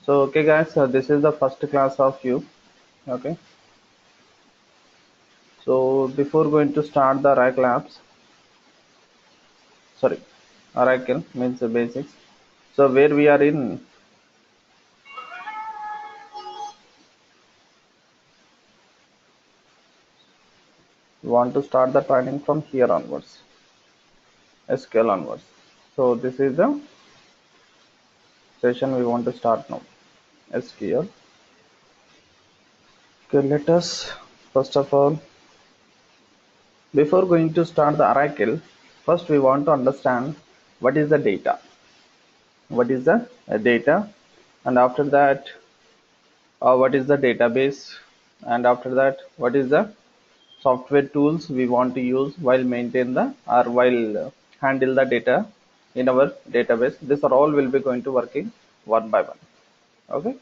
So okay guys, this is the first class of you. Okay, so before going to start the Oracle apps, sorry, Oracle means the basics. So where we are in, we want to start the training from here onwards, SQL onwards. So this is the session we want to start now, SQL. Okay, let us first of all, before going to start the Oracle, first we want to understand what is the data. What is the data, and after that what is the database, and after that what is the software tools we want to use while maintain the or while handle the data in our database. This are all will be going to working one by one. Okay,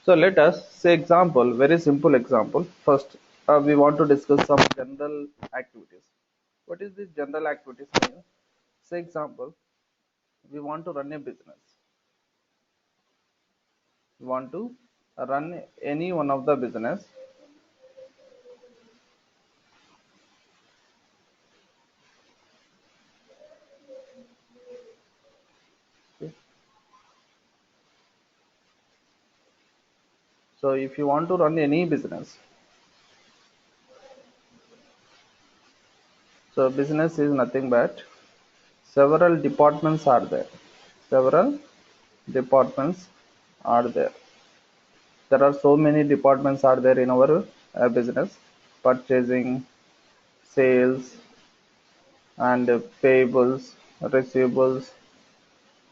so let us say example, very simple example. First we want to discuss some general activities. What is this general activities mean? Say example, we want to run a business. We want to run any one of the business. Okay. So if you want to run any business, so business is nothing but several departments are there. Several departments are there. There are so many departments are there in our business: purchasing, sales, and payables, receivables,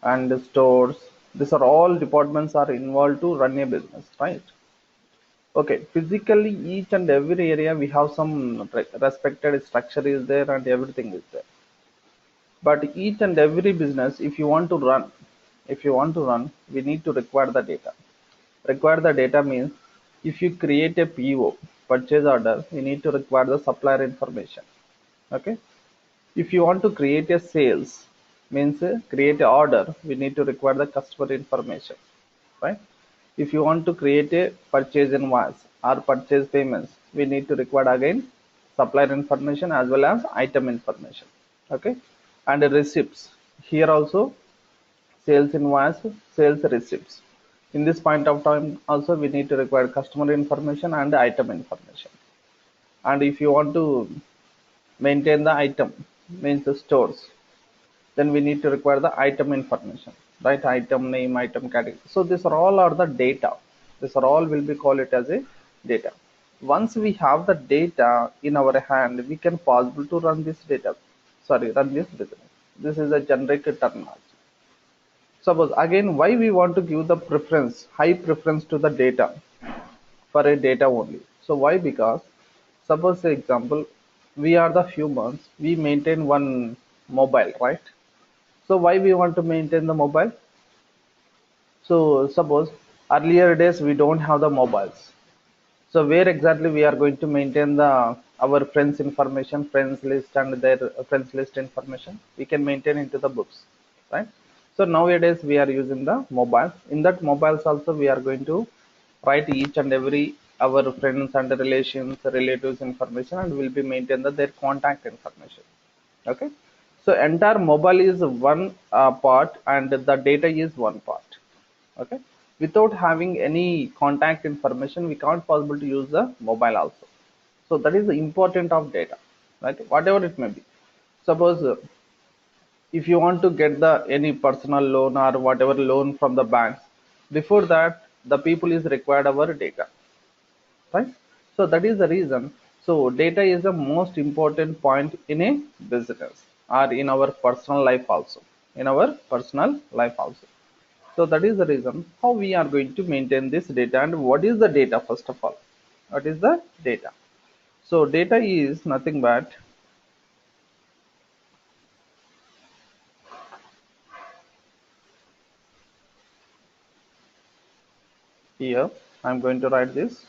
and stores. These are all departments are involved to run a business, right? Okay, physically each and every area we have some respected structure is there and everything is there. But each and every business, if you want to run, we need to require the data. Require the data means if you create a PO, purchase order, you need to require the supplier information. Okay. If you want to create a sales, means create a order, we need to require the customer information, right? If you want to create a purchase invoice or purchase payments, we need to require again supplier information as well as item information. Okay, and receipts. Here also sales invoice, sales receipts. In this point of time also we need to require customer information and item information. And if you want to maintain the item, means the stores, then we need to require the item information, right? Item name, item category. So these are all are the data. These are all will be called it as a data. Once we have the data in our hand, we can possible to run this data. Sorry, run this business. This is a generic terminology. Suppose again, why we want to give the preference, high preference to the data for a data only. So why? Because suppose say example, we are the humans, we maintain one mobile, right? So why we want to maintain the mobile? So suppose earlier days we don't have the mobiles. So where exactly we are going to maintain the our friends information, friends list and their friends list information? We can maintain into the books, right? So nowadays we are using the mobiles. In that mobiles also we are going to write each and every our friends and relations, relatives information, and will be maintain their contact information. Okay, so entire mobile is one part and the data is one part. Okay, without having any contact information we can't possible to use the mobile also. So that is the important of data, right? Whatever it may be. Suppose if you want to get the any personal loan or whatever loan from the banks, before that the people is required our data, right? So that is the reason. So data is the most important point in a business or in our personal life also, in our personal life also. So that is the reason how we are going to maintain this data. And what is the data? First of all, what is the data? So data is nothing but, here I'm going to write this.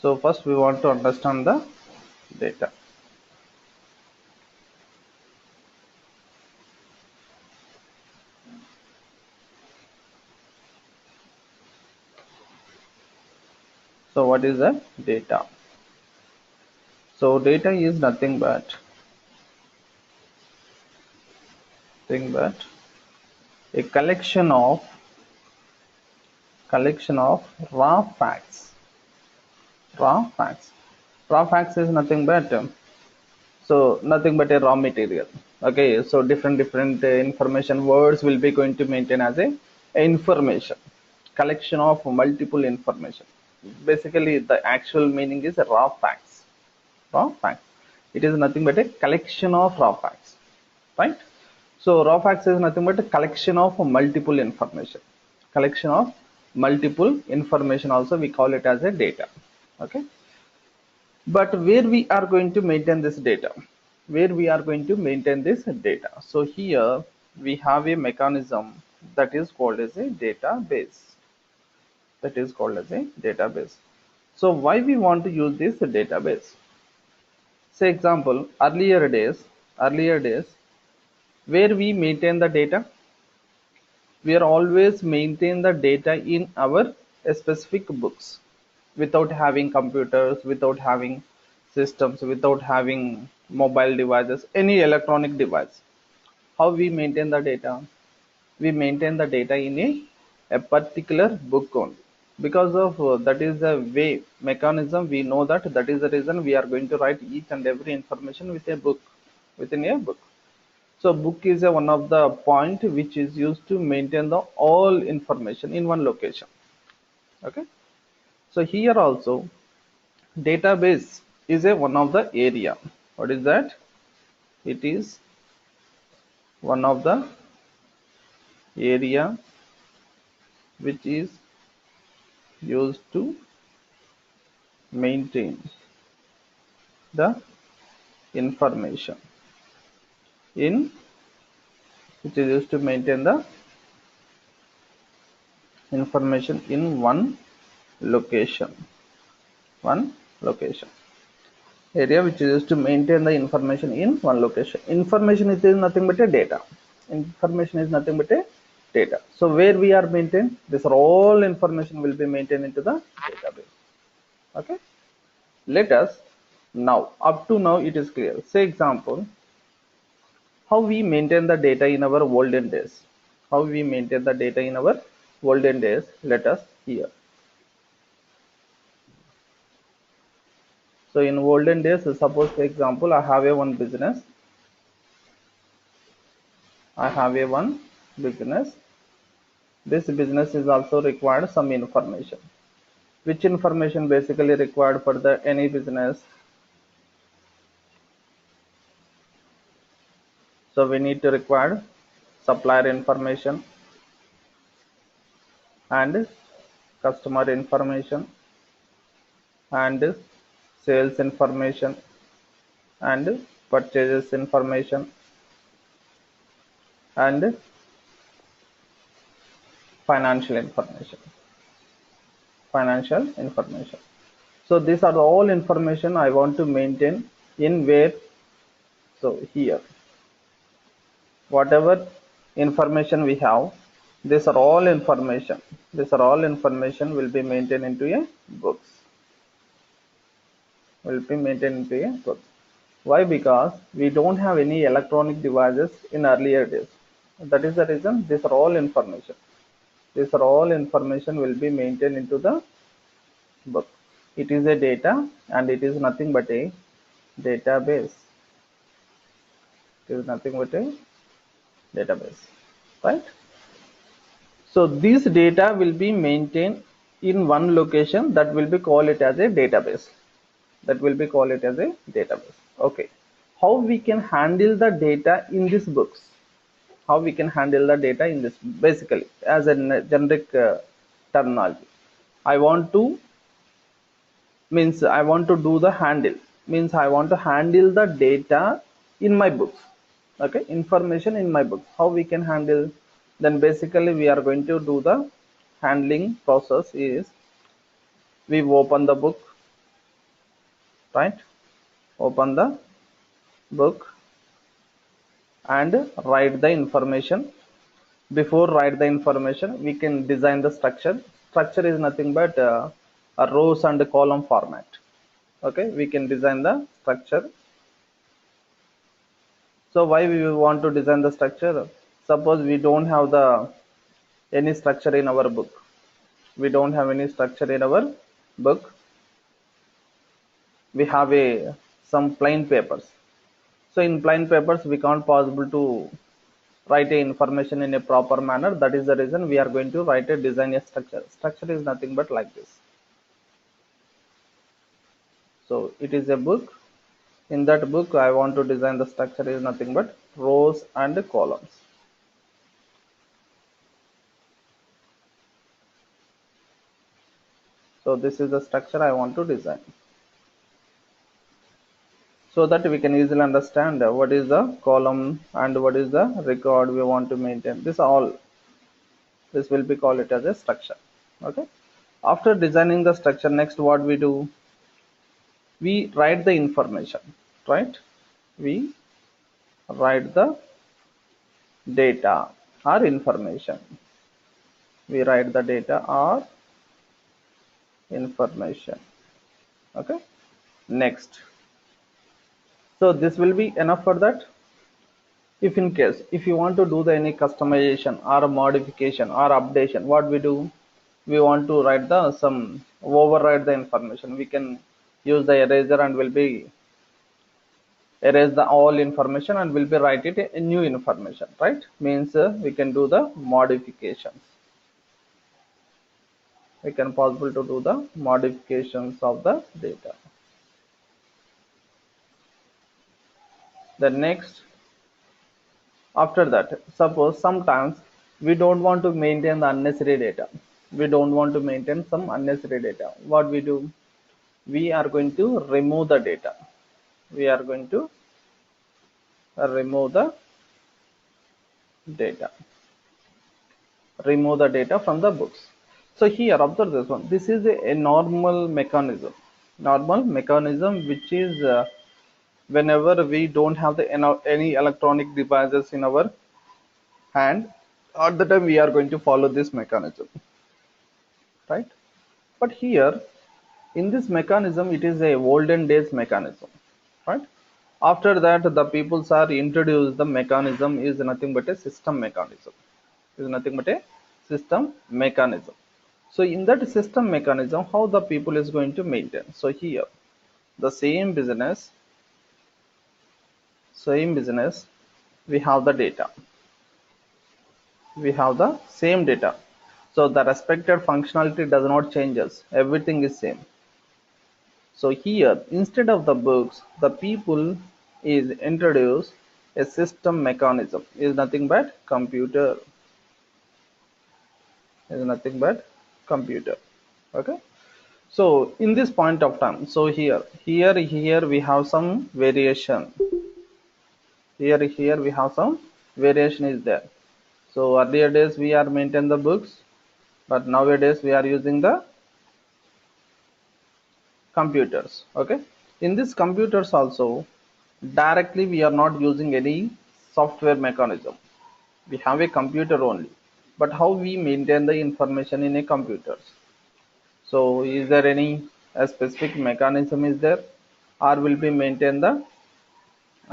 So first we want to understand the data. So what is the data? So data is nothing but a collection of raw facts. Raw facts. Raw facts is nothing but nothing but a raw material. Okay, so different information words will be going to maintain as a information, collection of multiple information. Basically the actual meaning is raw facts. Raw facts, it is nothing but a collection of raw facts, right? So raw facts is nothing but a collection of multiple information, collection of multiple information, also we call it as a data. Okay, but where we are going to maintain this data, so here we have a mechanism that is called as a database. So why we want to use this database? Say example, earlier days where we maintain the data, we are always maintain the data in our specific books, without having computers, without having systems, without having mobile devices, any electronic device. How we maintain the data? We maintain the data in a particular book only. Because of that is the way mechanism, we know that that is the reason we are going to write each and every information with a book, within a book. So book is a one of the point which is used to maintain the all information in one location. Okay, so here also database is a one of the area. What is that? It is one of the area which is used to maintain the information in which is used to maintain the information in one location area which is used to maintain the information in one location. Information is nothing but a data. Information is nothing but a data. So where we are maintained, this are all information will be maintained into the database. Okay, let us now, up to now it is clear. Say example, how we maintain the data in our olden days. How we maintain the data in our olden days, let us hear. So in olden days, suppose for example I have a one business. This business is also required some information. Which information basically required for the any business? So we need to require supplier information and customer information and sales information and purchases information and financial information. So these are all information I want to maintain in where? So here, whatever information we have, these are all information will be maintained into a books. Why? Because we don't have any electronic devices in earlier days. That is the reason these are all information will be maintained into the book. It is a data and it is nothing but a database. Right? So this data will be maintained in one location, that will be called it as a database. Okay, how we can handle the data in these books? Basically as a generic terminology, I want to do the handle, means I want to handle the data in my books. Okay, information in my books, how we can handle? Then basically we are going to do the handling process is, we open the book, right? Open the book and write the information. Before write the information, we can design the structure. Structure is nothing but a rows and column format. Okay, we can design the structure. So why we want to design the structure? Suppose we don't have the any structure in our book. We don't have any structure in our book. We have a some plain papers. So in plain papers, we can't possible to write a information in a proper manner. That is the reason we are going to write a design a structure. Structure is nothing but like this. So it is a book. In that book, I want to design the structure is nothing but rows and columns. So this is the structure I want to design, so that we can easily understand what is the column and what is the record we want to maintain. This will be called it as a structure. Okay. After designing the structure, next what we do, we write the information, right? We write the data or information. We write the data or information. Okay. Next. So this will be enough for that. If in case, if you want to do the any customization or a modification or updation, what we do, we want to write the some override the information. We can use the eraser and will be erase the all information and will be write it a new information, right? Means we can do the modifications. We can possible to do the modifications of the data. The next, after that, suppose sometimes we don't want to maintain the unnecessary data. We don't want to maintain some unnecessary data. What we do, we are going to remove the data. We are going to remove the data. Remove the data from the books. So here observe this one. This is a normal mechanism. Normal mechanism, which is whenever we don't have the any electronic devices in our hand, at the time we are going to follow this mechanism, right? But here in this mechanism, it is a olden days mechanism, right? After that, the peoples are introduced the mechanism is nothing but a system mechanism. Is nothing but a system mechanism. So in that system mechanism, how the people is going to maintain? So here the same business, we have the data, we have the same data. So the respected functionality does not changes, everything is same. So here instead of the books, the people is introduce a system mechanism, is nothing but computer, is nothing but computer. Okay. So in this point of time, so here we have some variation. Here we have some variation is there. So earlier days we are maintain the books, but nowadays we are using the computers. Okay. In this computers also, directly we are not using any software mechanism. We have a computer only. But how we maintain the information in a computers? So is there any a specific mechanism is there, or will be maintain the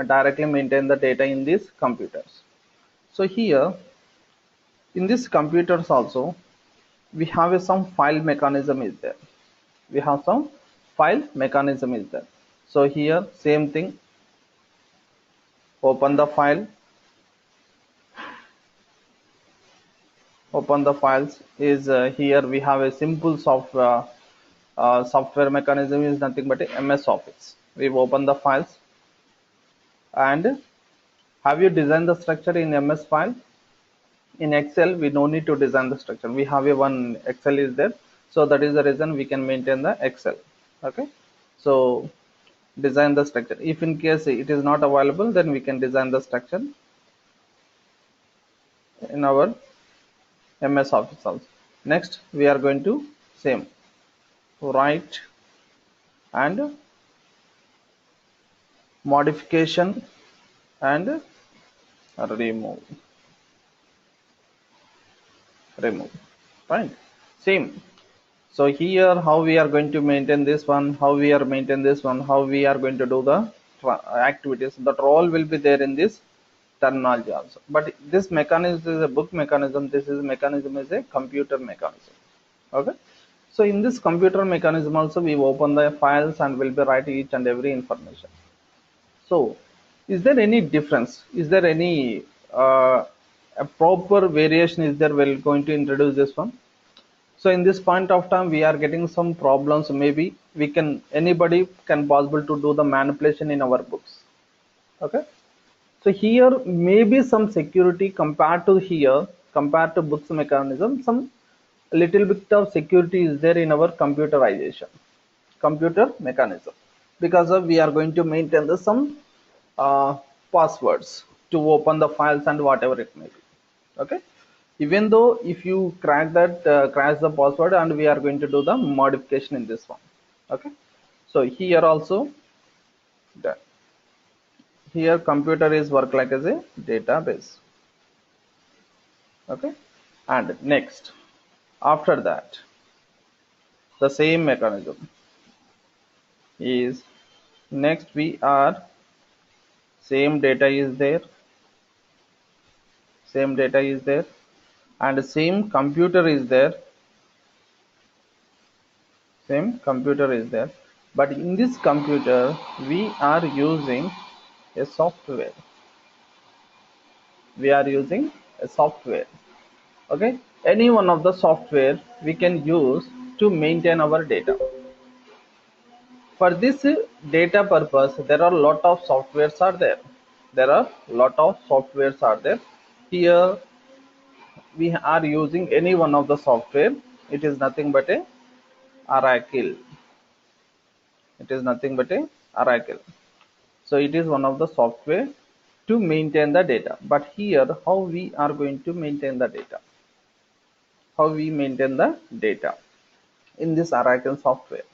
directly maintain the data in these computers? So here in this computers also, we have some file mechanism is there. We have some file mechanism is there. So here same thing, open the file, open the files is here we have a simple software mechanism is nothing but a MS Office. We open the files, and have you designed the structure in MS file? In Excel we no need to design the structure, we have a one Excel is there. So that is the reason we can maintain the Excel. Okay. So design the structure. If in case it is not available, then we can design the structure in our MS Office also. Next we are going to same write and modification and remove. Right, same. So here how we are going to maintain this one, how we are maintain this one, how we are going to do the activities, that all will be there in this terminology also. But this mechanism is a book mechanism, this is mechanism is a computer mechanism. Okay, so in this computer mechanism also we open the files and will be writing each and every information. So is there any difference, is there any a proper variation is there we're going to introduce this one? So in this point of time we are getting some problems, maybe we can, anybody can possible to do the manipulation in our books. Okay, so here maybe some security compared to here, compared to books mechanism, some little bit of security is there in our computerization, computer mechanism, because of we are going to maintain the some uh, passwords to open the files and whatever it may be. Okay, even though if you crack that crash the password, and we are going to do the modification in this one. Okay, so here also that here computer is work like as a database. Okay, and next after that the same mechanism is, next we are, same data is there, same data is there, and same computer is there, same computer is there, but in this computer we are using a software, we are using a software. Okay, any one of the software we can use to maintain our data. For this data purpose there are lot of softwares are there, there are lot of softwares are there. Here we are using any one of the software, it is nothing but a oracle, it is nothing but a oracle. So it is one of the software to maintain the data. But here how we are going to maintain the data, how we maintain the data in this oracle software,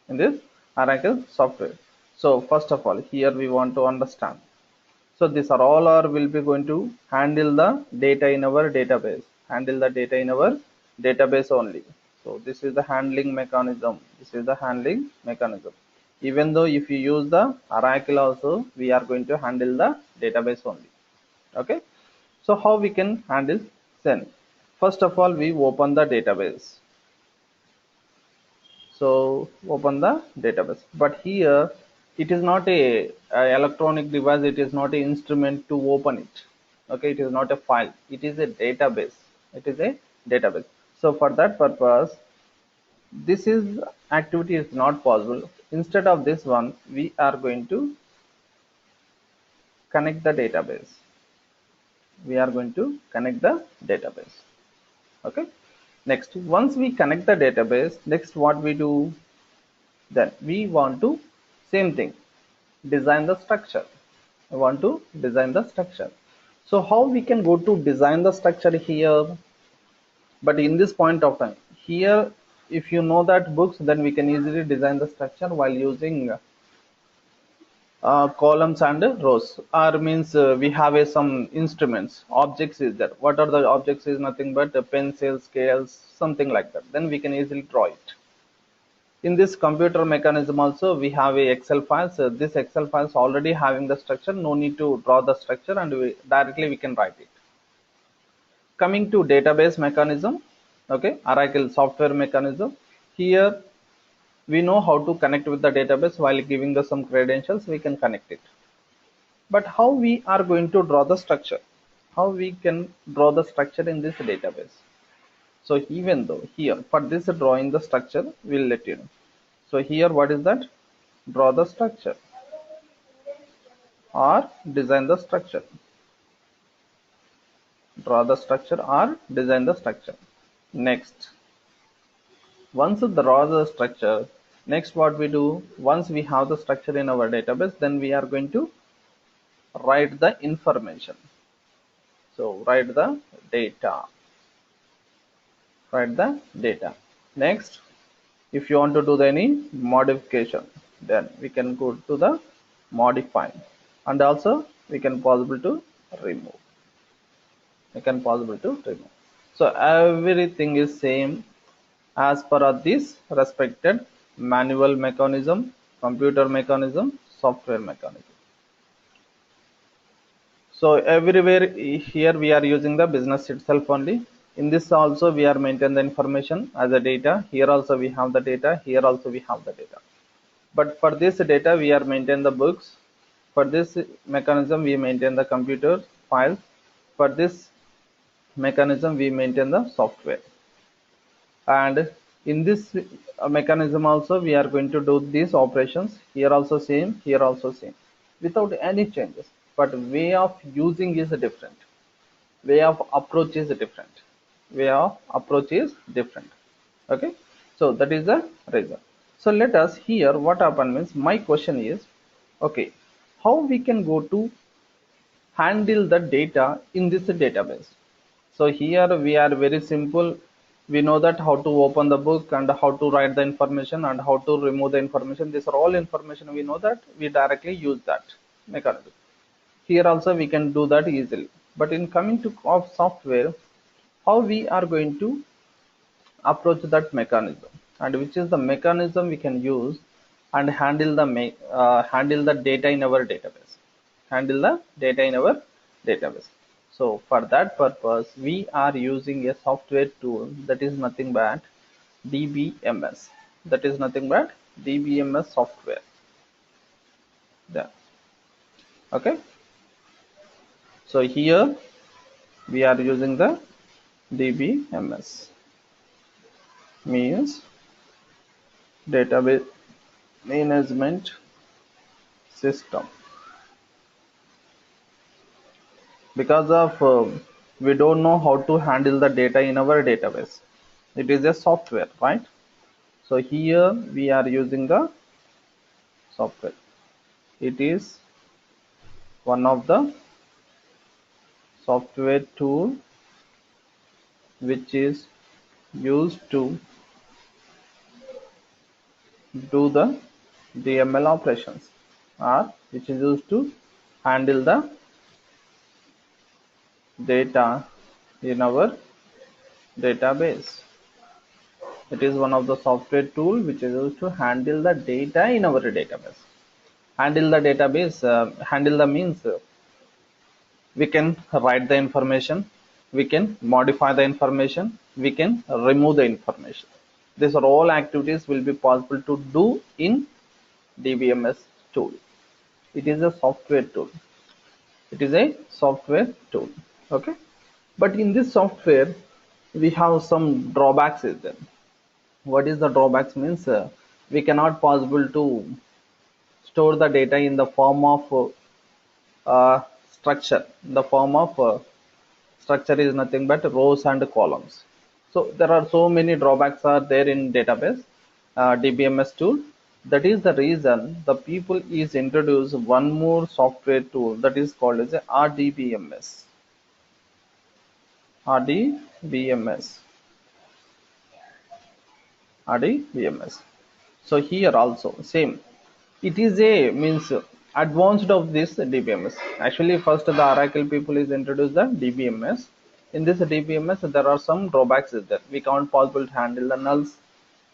in this oracle software. So first of all here we want to understand, so these are all are will be going to handle the data in our database, handle the data in our database only. So this is the handling mechanism, this is the handling mechanism. Even though if you use the oracle also, we are going to handle the database only. Okay, so how we can handle, then first of all we open the database. So open the database, but here it is not a electronic device, it is not an instrument to open it. Okay, it is not a file, it is a database, it is a database. So for that purpose this is activity is not possible. Instead of this one we are going to connect the database, we are going to connect the database. Okay, next once we connect the database, next what we do, then we want to, same thing, design the structure. I want to design the structure. So how we can go to design the structure here? But in this point of time here, if you know that books, then we can easily design the structure while using columns and rows, or means we have some instruments, objects is there. What are the objects is nothing but pencils, scales, something like that, then we can easily draw it. In this computer mechanism also we have a excel files, this excel files already having the structure, no need to draw the structure, and directly we can write it. Coming to database mechanism, okay, oracle software mechanism, here we know how to connect with the database while giving the some credentials, we can connect it. But how we are going to draw the structure, how we can draw the structure in this database? So even though here for this drawing the structure will let you know. So here what is that, draw the structure or design the structure, draw the structure or design the structure. Next once you draw the structure, next what we do, once we have the structure in our database, then we are going to write the information. So write the data, write the data. Next if you want to do any modification, then we can go to the modify, and also we can possible to remove. We can possible to remove. So everything is same as per this respected manual mechanism, computer mechanism, software mechanism. So everywhere here we are using the business itself only. In this also we are maintaining the information as a data. Here also we have the data, here also we have the data. But for this data we are maintain the books. For this mechanism we maintain the computer files. For this mechanism we maintain the software. And in this mechanism also we are going to do these operations. Here also same, here also same, without any changes, but way of using is different. Way of approach is different. Way of approach is different. Okay, so that is the reason. So let us here what happened means, my question is, okay, how we can go to handle the data in this database. So here we are very simple. We know that how to open the book and how to write the information and how to remove the information. These are all information we know, that we directly use that mechanism. Here also we can do that easily. But in coming to of software, how we are going to approach that mechanism, and which is the mechanism we can use and handle the data in our database. Handle the data in our database. So for that purpose we are using a software tool that is nothing but DBMS. That is nothing but DBMS software there. Okay, so here we are using the DBMS, means database management system. Because of we don't know how to handle the data in our database. It is a software, right? So here we are using the software. It is one of the software tool which is used to do the DML operations, or which is used to handle the data in our database. It is one of the software tool which is used to handle the data in our database. Handle the database, handle the means we can write the information, we can modify the information, we can remove the information. These are all activities will be possible to do in DBMS tool. It is a software tool. It is a software tool. Okay, but in this software we have some drawbacks is there. What is the drawbacks means, we cannot possible to store the data in the form of structure. The form of structure is nothing but rows and columns. So there are so many drawbacks are there in database DBMS tool. That is the reason the people is introduce one more software tool that is called as a RDBMS. RDBMS. RDBMS. So here also same. It is a means advanced of this DBMS. Actually first the Oracle people is introduced the DBMS. In this DBMS there are some drawbacks is there. We can't possible to handle the nulls.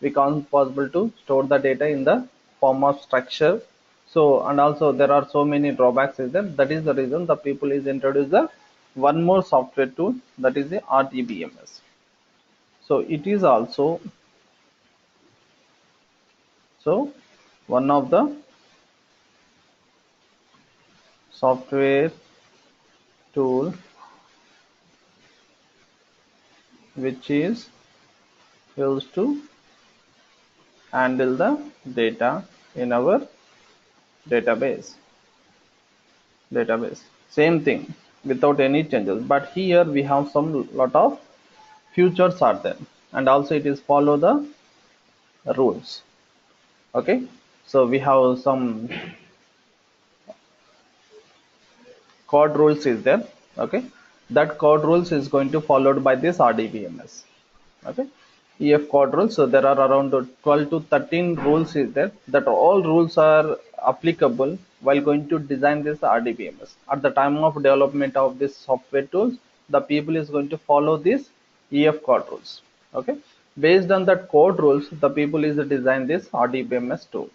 We can't possible to store the data in the form of structure. So and also there are so many drawbacks is there. That is the reason the people is introduced the one more software tool, that is the RDBMS. So it is also one of the software tool which is used to handle the data in our database. Same thing without any changes, but here we have some lot of features are there, and also it is follow the rules. Okay, so we have some code rules is there. Okay, that code rules is going to followed by this RDBMS. Okay, EF code rules. So there are around 12 to 13 rules is there, that all rules are applicable while going to design this RDBMS. At the time of development of this software tools, the people is going to follow this EF code rules. Okay, based on that code rules, the people is design this RDBMS tool,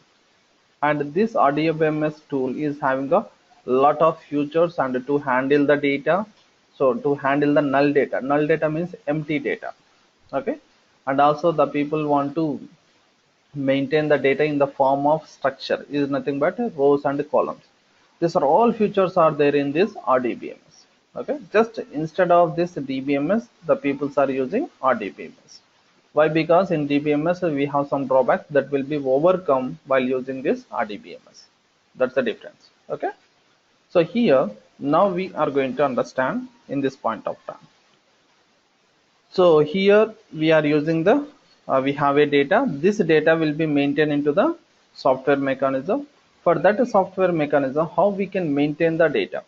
and this RDBMS tool is having a lot of features and to handle the data. So to handle the null data means empty data. Okay, and also the people want to maintain the data in the form of structure, is nothing but rows and columns. These are all features are there in this RDBMS. Okay, just instead of this DBMS, the peoples are using RDBMS. Why? Because in DBMS we have some drawbacks that will be overcome while using this RDBMS. That's the difference. Okay, so here now we are going to understand in this point of time. So here we are using the we have a data. This data will be maintained into the software mechanism. For that software mechanism, how we can maintain the data?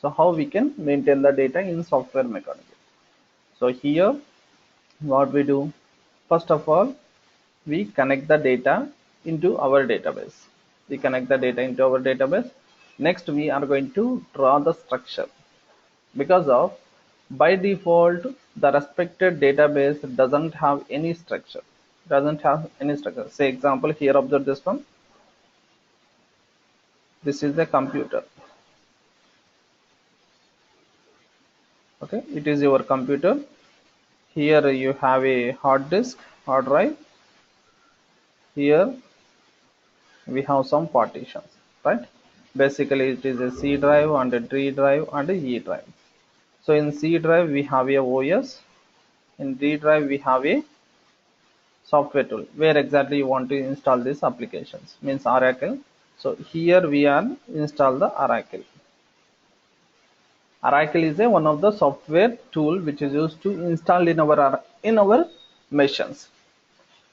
So how we can maintain the data in software mechanism? So here what we do, first of all, we connect the data into our database. We connect the data into our database. Next we are going to draw the structure, because of by default the respected database doesn't have any structure, say example here, observe this one. This is a computer. Okay, it is your computer. Here you have a hard disk, hard drive. Here we have some partitions, right? Basically it is a C drive and a D drive and a E drive. So in C drive we have a OS, in D drive we have a software tool where exactly you want to install these applications, means Oracle. So here we are install the Oracle. Oracle is a one of the software tool which is used to install in our machines.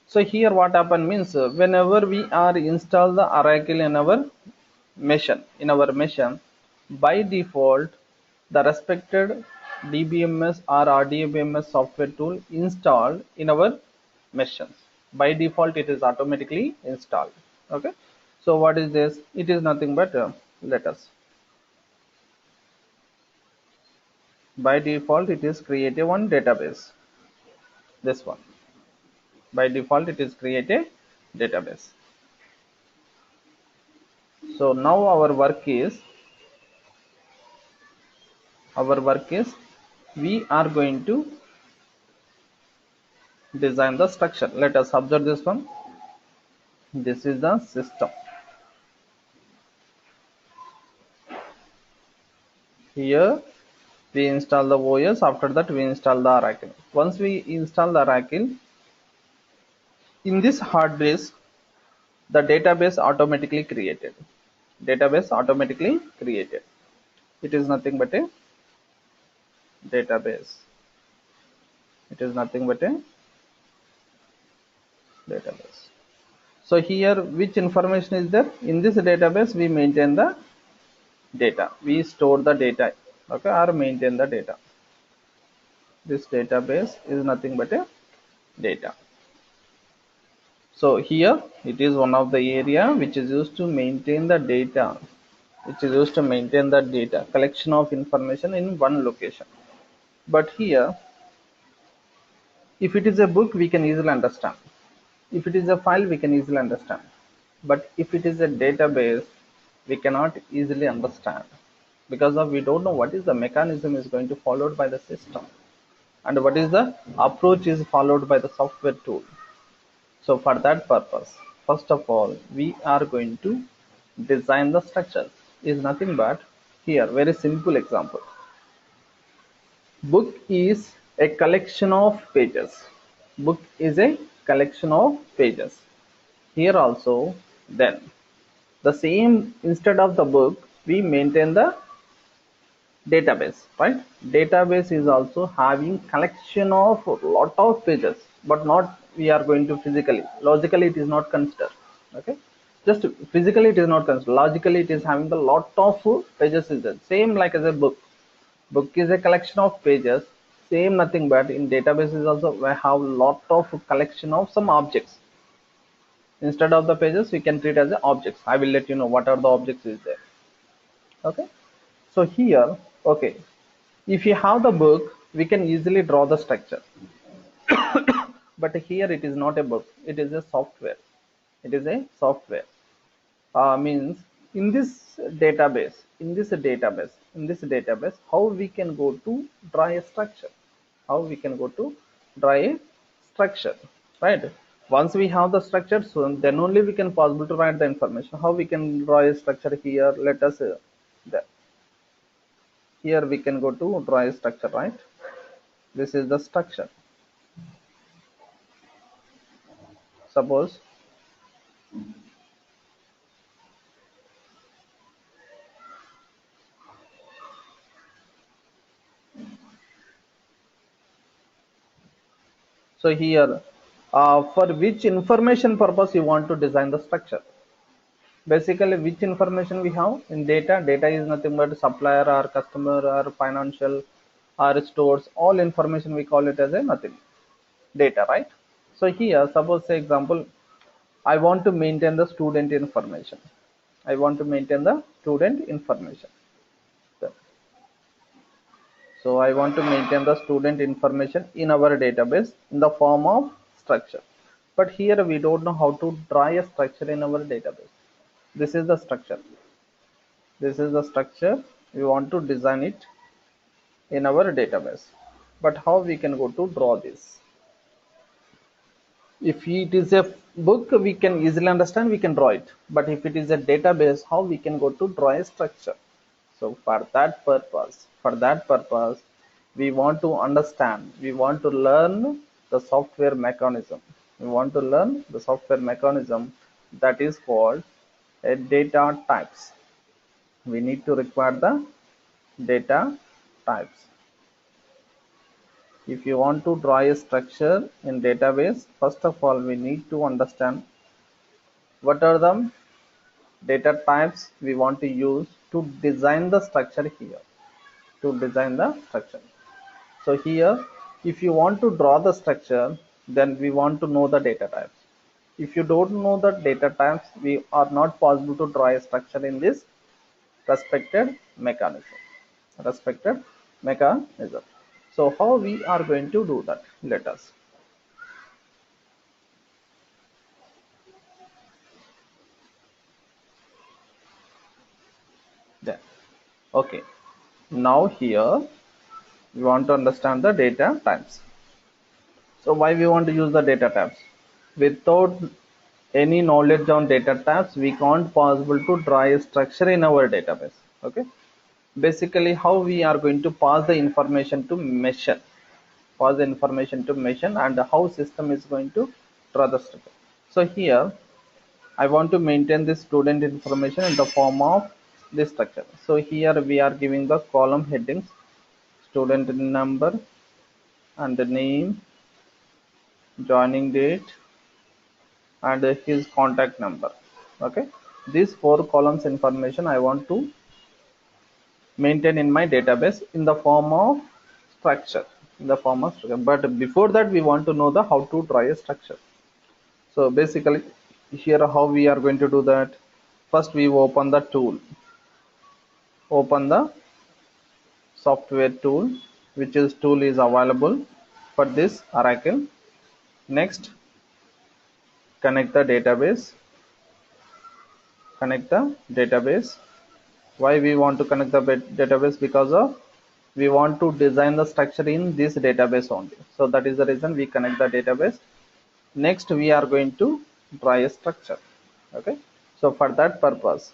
So here what happen means, whenever we are install the Oracle in our machine, by default the respected DBMS or RDBMS software tool installed in our machines. By default it is automatically installed. Okay, so what is this? It is nothing but let us, by default it is create a one database. This one, by default it is create a database. So now our work is we are going to design the structure. Let us observe this one. This is the system. Here we install the OS. After that we install the Oracle. Once we install the Oracle, in this hard disk the database automatically created. It is nothing but a database. So here which information is there? In this database we maintain the data, we store the data, okay, or maintain the data. This database is nothing but a data. So here it is one of the area which is used to maintain the data, collection of information in one location. But here if it is a book we can easily understand, if it is a file we can easily understand, but if it is a database we cannot easily understand, because of we don't know what is the mechanism is going to followed by the system and what is the approach is followed by the software tool. So for that purpose, first of all we are going to design the structure. Is nothing but, here very simple example, book is a collection of pages. Here also then the same, instead of the book we maintain the database, right? Database is also having collection of lot of pages, but not we are going to physically, logically it is not considered. Okay, just physically it is not considered, logically it is having a lot of pages. Is the same like as a book. Book is a collection of pages, same nothing but in databases also we have lot of collection of some objects. Instead of the pages, we can treat as the objects. I will let you know what are the objects is there. Okay. So here, okay, if you have the book, we can easily draw the structure. But here it is not a book, it is a software. It is a software. Means in this database, how we can go to draw a structure, how we can go to draw a structure, right? Once we have the structure, so then only we can possible to write the information. How we can draw a structure here? Let us here we can go to draw a structure, right? This is the structure. Suppose so here, for which information purpose you want to design the structure? Basically, which information we have in data? Data is nothing but supplier or customer or financial or stores. All information we call it as a nothing data, right? So here, suppose say example, I want to maintain the student information. I want to maintain the student information. So I want to maintain the student information in our database in the form of structure. But here we don't know how to draw a structure in our database. This is the structure. This is the structure. We want to design it in our database. But how we can go to draw this? If it is a book, we can easily understand, we can draw it. But if it is a database, how we can go to draw a structure? So for that purpose, we want to understand, we want to learn the software mechanism. We want to learn the software mechanism that is called a data types. We need to require the data types. If you want to draw a structure in database, first of all, we need to understand what are the data types we want to use to design the structure here. So here, if you want to draw the structure, then we want to know the data types. If you don't know the data types, we are not possible to draw a structure in this respected mechanism. So how we are going to do that? Let us. There. Okay. Now here we want to understand the data types. So why we want to use the data types? Without any knowledge on data types, we can't possible to draw a structure in our database. Okay. Basically, how we are going to pass the information to machine, and how system is going to draw the structure. So here, I want to maintain this student information in the form of this structure. So here we are giving the column headings, student number and the name, joining date, and his contact number. Okay, these 4 columns information I want to maintain in my database in the form of structure. But before that, we want to know the how to draw a structure. So basically, here how we are going to do that? First, we open the tool, open the software tool, which is tool is available for this Oracle. Next, connect the database. Why we want to connect the database? Because of we want to design the structure in this database only. So that is the reason we connect the database. Next, we are going to draw a structure. Okay. So for that purpose,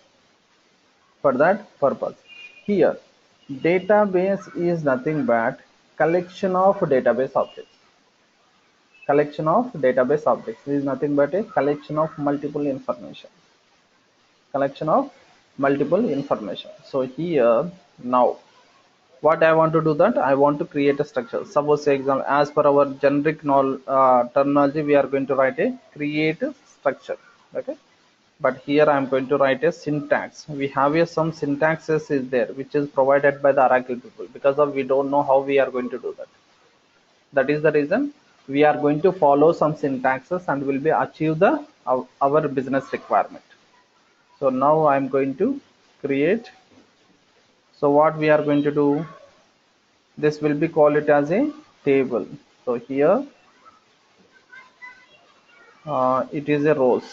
here database is nothing but collection of database objects. Is nothing but a collection of multiple information. So here now, what I want to do that I want to create a structure. Suppose say example, as per our generic terminology, we are going to write a create structure. Okay, but here I am going to write a syntax. We have here some syntaxes is there which is provided by the Oracle people, because of we don't know how we are going to do that. That is the reason we are going to follow some syntaxes and will be achieve the our business requirement. So now I'm going to create. So what we are going to do, this will be call it as a table. So here it is a rows.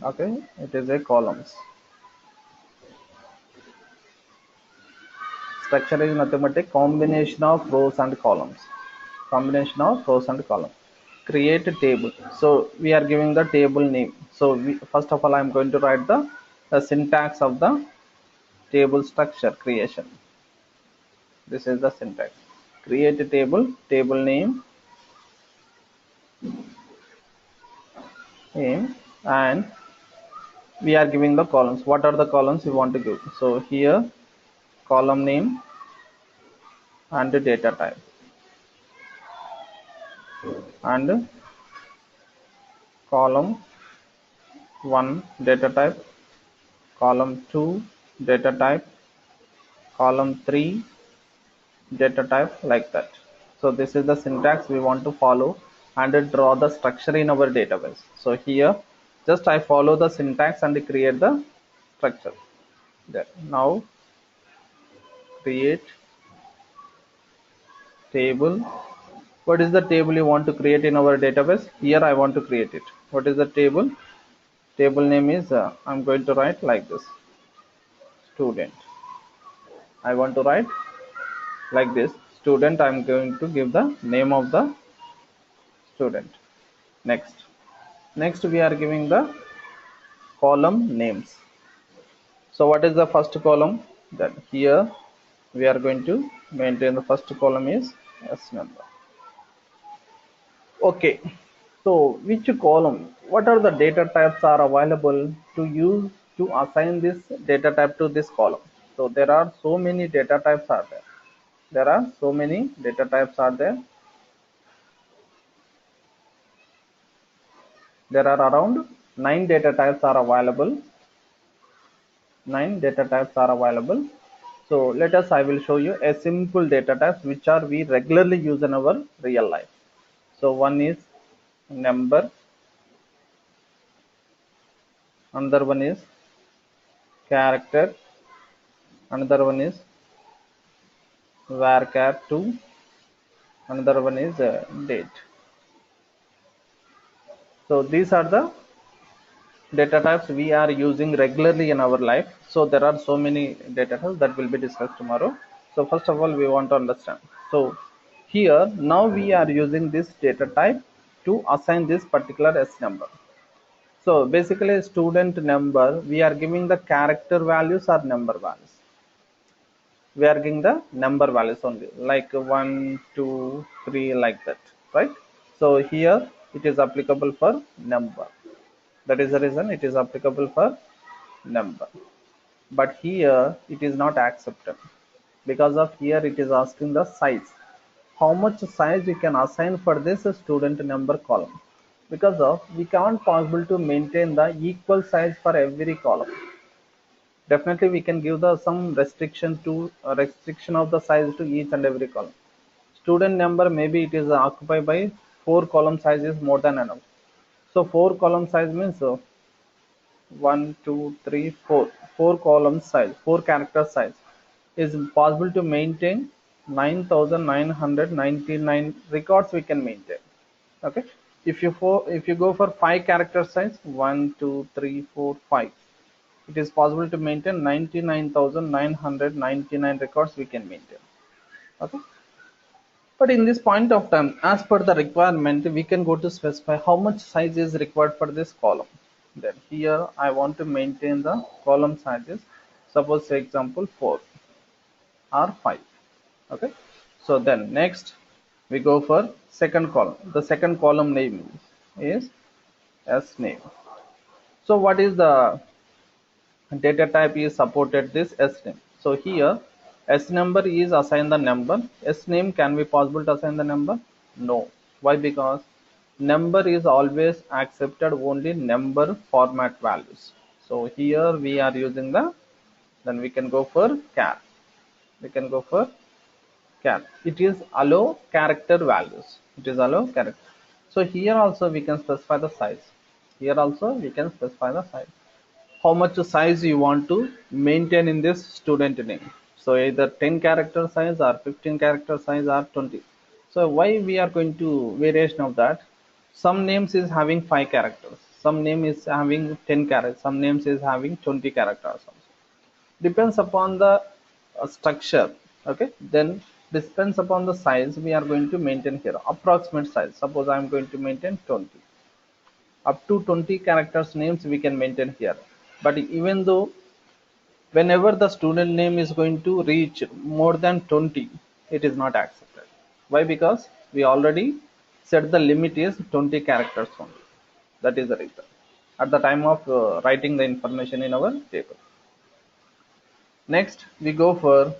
Okay, it is a columns. Structure is nothing but a combination of rows and columns. Combination of rows and columns. Create a table. So we are giving the table name. So first of all, I'm going to write the syntax of the table structure creation. This is the syntax. Create a table, table name, and we are giving the columns. What are the columns we want to give? So here column name and the data type, and column 1 data type, column 2 data type, column 3 data type, like that. So this is the syntax we want to follow and draw the structure in our database. So here just I follow the syntax and create the structure there. Now create table. What is the table you want to create in our database? Here I want to create it. What is the table? Table name is I'm going to write like this, student. I want to write like this, student. I'm going to give the name of the student. Next we are giving the column names. So what is the first column? Then here we are going to maintain the first column is s number. Okay, so which column, what are the data types are available to use to assign this data type to this column? So there are so many data types are there. There are so many data types are there. There are around 9 data types are available. 9 data types are available. So let us, I will show you a simple data types which are we regularly use in our real life. So one is number, another one is character, another one is varchar2, another one is date. So these are the data types we are using regularly in our life. So there are so many data types that will be discussed tomorrow. So first of all, we want to understand. So here now we are using this data type to assign this particular s number. So basically student number, we are giving the character values or number values. We are giving the number values only, like 1, 2, 3, like that, right? So here it is applicable for number. That is the reason it is applicable for number. But here it is not accepted, because of here it is asking the size. How much size you can assign for this student number column, because of we can't possible to maintain the equal size for every column. Definitely we can give the some restriction to restriction of the size to each and every column. Student number, maybe it is occupied by 4 column size is more than enough. So 4 column size means 1, 2, 3, 4. 4 column size, 4 character size is possible to maintain 9,999 records we can maintain. Okay. If you go for 5 character size, 1, 2, 3, 4, 5, it is possible to maintain 99,999 records we can maintain. Okay. But in this point of time, as per the requirement, we can go to specify how much size is required for this column. Then here I want to maintain the column sizes. Suppose for example 4 or 5. Okay. So then next we go for second column. The second column name is s name. So what is the data type is supported this s name? So here s number is assigned the number. S name can be possible to assign the number? No. Why? Because number is always accepted only number format values. So here we are using the, then we can go for char. We can go for char. It is allow character values. It is allow character. So here also we can specify the size. Here also we can specify the size. How much size you want to maintain in this student name. So either 10 character size or 15 character size or 20. So why we are going to variation of that? Some names is having 5 characters, some name is having 10 characters, some names is having 20 characters also. Depends upon the structure. Okay, then depends upon the size we are going to maintain here. Approximate size, suppose I am going to maintain 20. Up to 20 characters names we can maintain here. But even though whenever the student name is going to reach more than 20, it is not accepted. Why? Because we already set the limit is 20 characters only. That is the reason at the time of writing the information in our table. Next we go for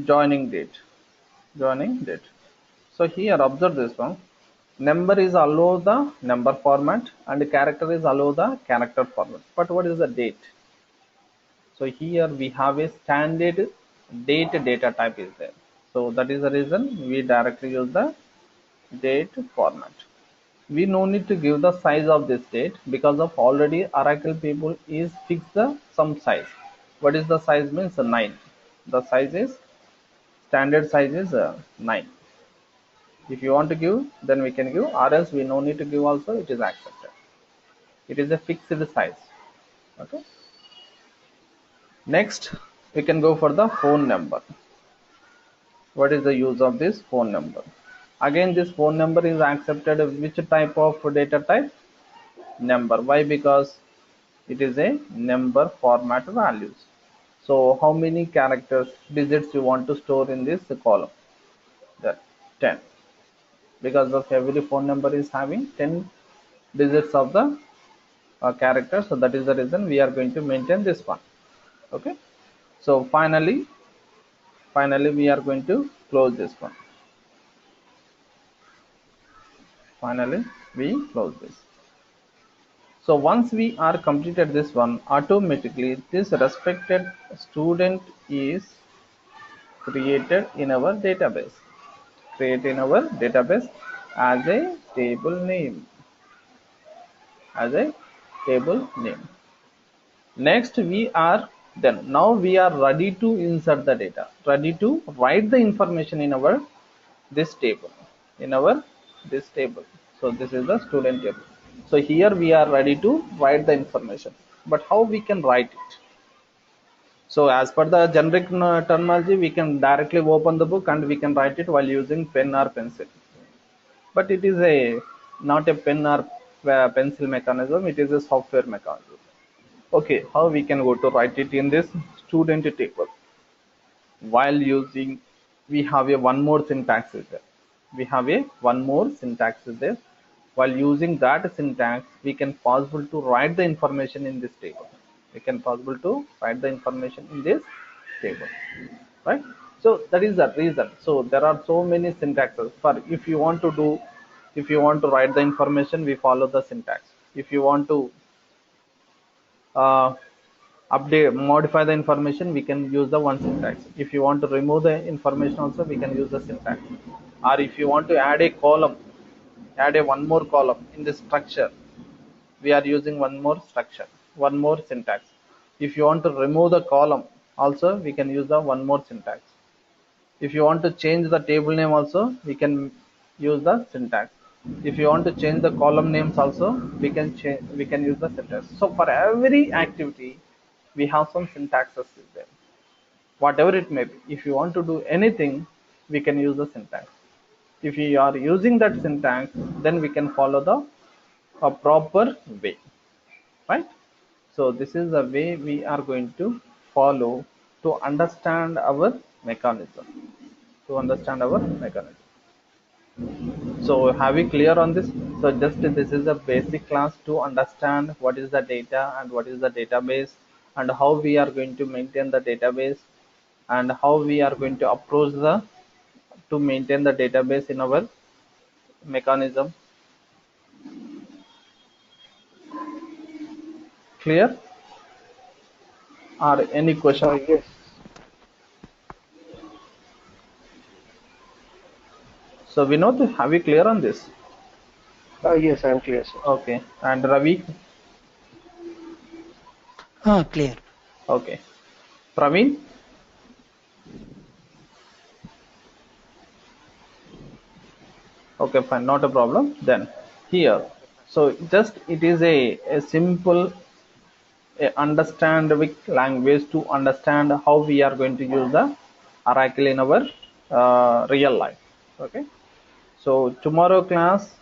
joining date. Joining date. So here observe this one. Number is allow the number format and character is allow the character format. But what is the date? So here we have a standard date data type is there. So that is the reason we directly use the date format. We no need to give the size of this date because of already Oracle people is fixed the some size. What is the size means 9. The size is standard size is 9. If you want to give, then we can give, or else we no need to give also, it is accepted. It is a fixed size. Okay. Next we can go for the phone number. What is the use of this phone number? Again this phone number is accepted which type of data type? Number. Why? Because it is a number format values. So how many characters digits you want to store in this column? That 10. Because of every phone number is having 10 digits of the character, so that is the reason we are going to maintain this one. Okay, so finally we are going to close this one. Finally we close this. So once we are completed this one, automatically this respected student is created in our database. Create in our database as a table name. As a table name. Next we are now we are ready to insert the data, ready to write the information in our this table, in our this table. So this is the student table. So here we are ready to write the information, but how we can write it? So as per the generic terminology, we can directly open the book and we can write it while using pen or pencil. But it is a not a pen or pencil mechanism, it is a software mechanism. Okay, how we can go to write it in this student table? While using, we have a one more syntax is there. We have a one more syntax is there. While using that syntax, we can possible to write the information in this table. We can possible to write the information in this table, right? So that is the reason. So there are so many syntaxes for, if you want to do, if you want to write the information, we follow the syntax. If you want to uh, update, modify the information, we can use the one syntax. If you want to remove the information also, we can use the syntax. Or if you want to add a column, add a one more column in the structure, we are using one more structure, one more syntax. If you want to remove the column also, we can use the one more syntax. If you want to change the table name also, we can use the syntax. If you want to change the column names also, we can change, we can use the syntax. So for every activity we have some syntaxes there, whatever it may be. If you want to do anything, we can use the syntax. If you are using that syntax, then we can follow the a proper way, right? So this is the way we are going to follow to understand our mechanism, to understand our mechanism. So have we clear on this? So just this is a basic class to understand what is the data and what is the database, and how we are going to maintain the database, and how we are going to approach the to maintain the database in our mechanism. Clear? Or any question? Yes. So Vinod, are we clear on this? Yes, I'm clear, sir. Okay. And Ravi? Clear. Okay. Praveen? Okay, fine, not a problem. Then here, so just it is a simple understand with language to understand how we are going to use the Oracle in our real life. Okay. So tomorrow class,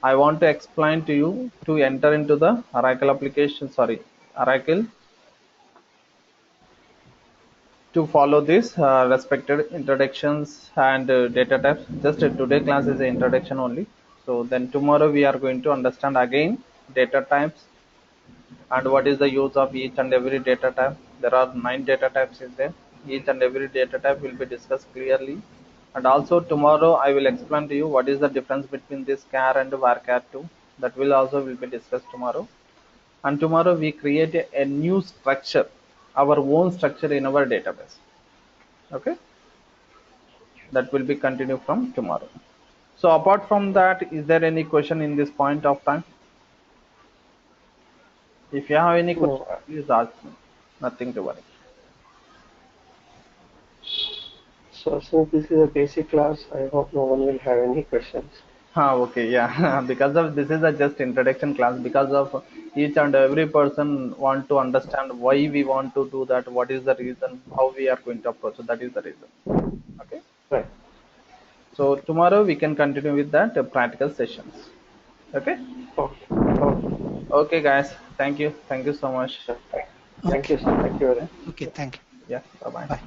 I want to explain to you to enter into the Oracle application. Sorry, Oracle to follow this respected introductions and data types. Just today class is an introduction only. So then tomorrow we are going to understand again data types and what is the use of each and every data type. There are 9 data types in there. Each and every data type will be discussed clearly. And also tomorrow I will explain to you what is the difference between this char and varchar2. That will also will be discussed tomorrow. And tomorrow we create a new structure, our own structure in our database. Okay, that will be continued from tomorrow. So apart from that, is there any question in this point of time? If you have any question, No, please ask me. Nothing to worry. so since this is a basic class, I hope no one will have any questions. Okay, yeah. Because of this is a just introduction class. Because of each and every person want to understand why we want to do that. What is the reason? How we are going to approach. So that is the reason. Okay. Right. So tomorrow we can continue with that practical sessions. Okay. Okay. Okay. Okay, guys. Thank you. Thank you so much. Sure. Thank you, Okay. sir. Thank you very much. Okay. Thank you. Yeah. Bye bye. Bye.